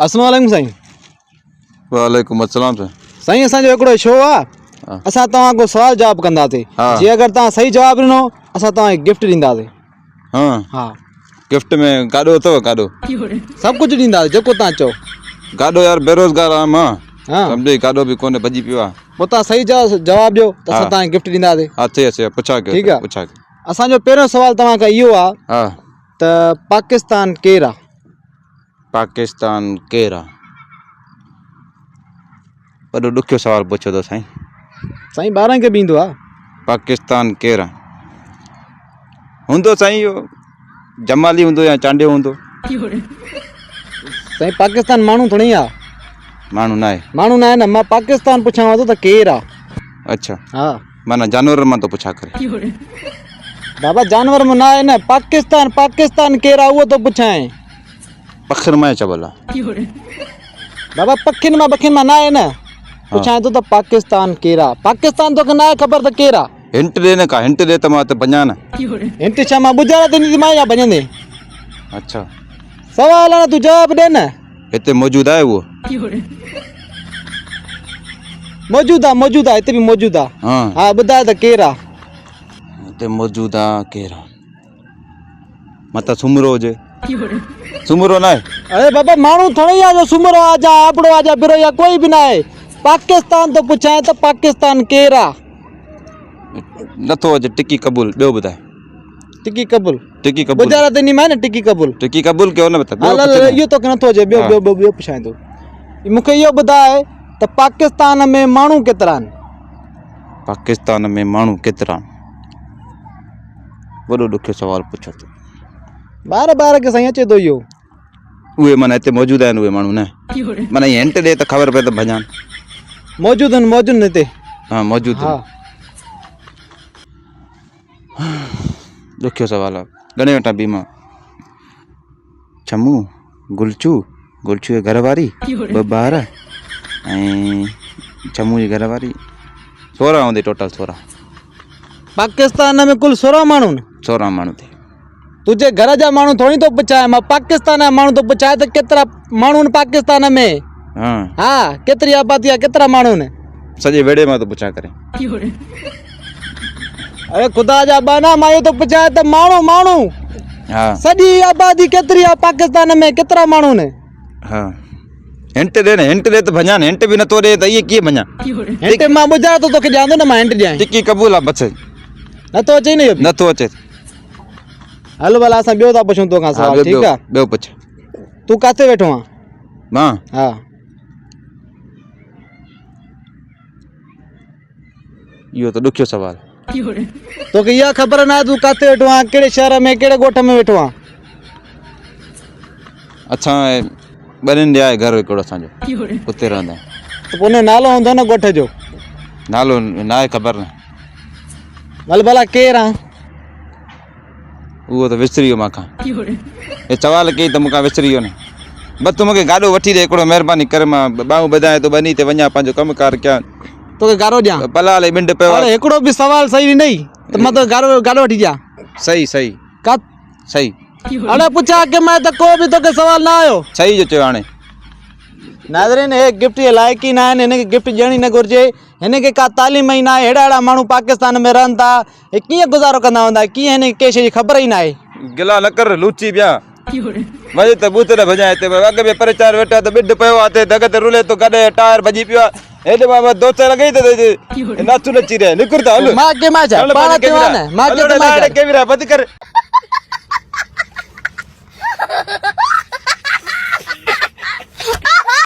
अस्सलाम वालेकुम साईं। वालेकुम अस्सलाम साईं। साईं असांजो हिकिड़ो शो आहे, असां तव्हां को सवाल जवाब कंदासीं। जी अगर तव्हां सही जवाब ॾिनो असां तव्हांखे गिफ्ट ॾींदासीं। हाँ हाँ, गिफ्ट में गाॾो अथव? गाॾो सभु कुझु ॾींदासीं जेको तव्हां चओ। गाॾो यार बेरोज़गार आहियां मां, हाँ, सम्झे गाॾो बि कोन्हे, भॼी पियो आहे। पोइ तव्हां सही जवाब ॾियो त असां तव्हांखे गिफ्ट ॾींदासीं। हा सही पुछा कयो, ठीकु आहे। पुछा कयो। असांजो पहिरियों सवाल तव्हां खां इहो आहे हा, त पाकिस्तान केरु आहे? पाकिस्तान केरु आहे? वॾो ॾुखियो सवाल पुछियो अथव साईं। साईं ॿारनि खे बि ईंदो आहे। पाकिस्तान केरु आहे? हूंदो साईं इहो जमाली हूंदो या चांडियो हूंदो। साईं पाकिस्तान माण्हू थोरी आहे। माण्हू न आहे? माण्हू न आहे न, मां पाकिस्तान पुछांव थो त केरु आहे। अच्छा, हा माना जानवर मां थो पुछा करे। बाबा जानवर में न आहे न, पाकिस्तान पाकिस्तान केरु आहे उहो थो पुछां। पखियुनि मां चवल आहे बाबा पखियुनि मां न आहे न, पुछां थो त पाकिस्तान केरु आहे। पाकिस्तान तोखे न आहे ख़बर त केरु आहे? हिंट ॾे न, का हिंट ॾे त मां त भञा न। हिंट छा मां ॿुधायां त ॾींदी मां या भॼंदे? अच्छा, सवाल आहे न, तूं जवाब ॾे न। हिते मौजूदु आहे उहो? मौजूदु आहे हिते बि मौजूदु आहे। हा ॿुधाए त केरु आहे? हिते मौजूदु आहे केरु आहे? मत सुमरो हुजे। सुमरो न आहे? अरे बाबा माण्हू थोड़ी आहे जो सुमरो आहे जा आपड़ो आहे जा बिरो या कोई बि न आहे। पाकिस्तान तो पुछां त पाकिस्तान केरु आहे? नथो अचे। टिकी कबूल। ॿियो ॿुधाए। टिकी कबूल? टिकी कबूल ॿुधाए त ॾिनी मां न टिकी कबूल। टिकी कबूल कयो न बता। इहो तोखे नथो अचे। ॿियो पुछां थो। मूंखे इहो ॿुधाए त पाकिस्तान में माण्हू केतिरा आहिनि? पाकिस्तान में माण्हू केतिरा आहिनि? वॾो ॾुखियो सवाल पुछो थो। ॿार खे साईं अचे थो इहो। उहे माना हिते मौजूदु आहिनि उहे माण्हू न? माना हिंट ॾे त ख़बर पए त भॼां। मौजूदु आहिनि हिते। हा मौजूदु। हा ॾुखियो सवाल आहे। घणे वटां बि मां छमू गुलचू जे घर वारी 2 ॿार ऐं छमू जी घर वारी 16 हूंदी टोटल। 16 पाकिस्तान में कुल 16 माण्हू आहिनि। 16 माण्हू थी। तुंहिंजे घर जा माण्हू थोरी थो पुछाए, मां पाकिस्तान जा माण्हू थो पुछाए त केतिरा माण्हू आहिनि पाकिस्तान में। हा केतिरी आबादी आहे, केतिरा माण्हू आहिनि? सॼे वेड़े मां थो पुछा करे। अरे ख़ुदा जा बाना, मां इहो थो पुछाए त माण्हू हा सॼी आबादी केतिरी आहे पाकिस्तान में, केतिरा माण्हू आहिनि? हा हिंट ॾे न, हिंट ॾे त भञा न। हिंट बि नथो ॾे त इहे कीअं भञा? हिंट मां ॿुधायां थो तोखे, ॼाणंदो न मां हिंट ॾियां। टिकी कबूल आहे बस। नथो अचे न इहो? नथो अचे। हलो भला असां ॿियो था पुछूं तोखां सवाल। ठीकु आहे, ॿियो पुछ। तूं किथे वेठो आहे? मां? हा इहो त ॾुखियो सवाल। तोखे इहा ख़बर न आहे तूं किथे वेठो आहे, कहिड़े शहर में, कहिड़े ॻोठ में वेठो आहे? असां ॿनिन ॾे आहे घर हिकिड़ो असांजो, उते रहंदा आहियूं। त पोइ हुन नालो हूंदो न ॻोठ जो? नालो न आहे ख़बर न। भले भला केरु आहे? उहो त विसरी वियो मूंखां। हे सवाल कई त मूंखां विसरी वियो न। बस तूं मूंखे गाॾो वठी ॾे हिकिड़ो, महिरबानी करे। मां ॿाहूं ॿधाए थो ॿनी ते वञा, पंहिंजो कमुकारु कयां। तोखे गारो ॾियां? पला हले ॿिंड पियो। अरे हिकिड़ो बि सवाल सही ॾिनई त मां तोखे गाॾो वठी ॾियां। सही सही सही। अरे पुछा के मैं त को बि तोखे सवाल न आयो। सही जो चयो हाणे। नाज़रीन, हे गिफ्ट जे लाइक़ ई न आहिनि, हिनखे गिफ्ट ॾियणी न घुरिजे। हिनखे का तालीम ई न आहे। अहिड़ा माण्हू पाकिस्तान में रहनि था, हे कीअं गुज़ारो कंदा हूंदा, कीअं हिनखे कंहिं शइ जी ख़बर ई न आहे। गिला न कर, लूची पिया वञे त बूत न भॼाए। हिते अॻ में परिचार वेठा त ॿिड पियो आहे, धग ते रुले थो, गॾु टायर भॼी पियो आहे। हेॾे बाबा दोस्त लॻई त नाचू नची रहिया। निकिर था हल। मां के मां छा पाण ते वञ, मां के मां बंदि कर।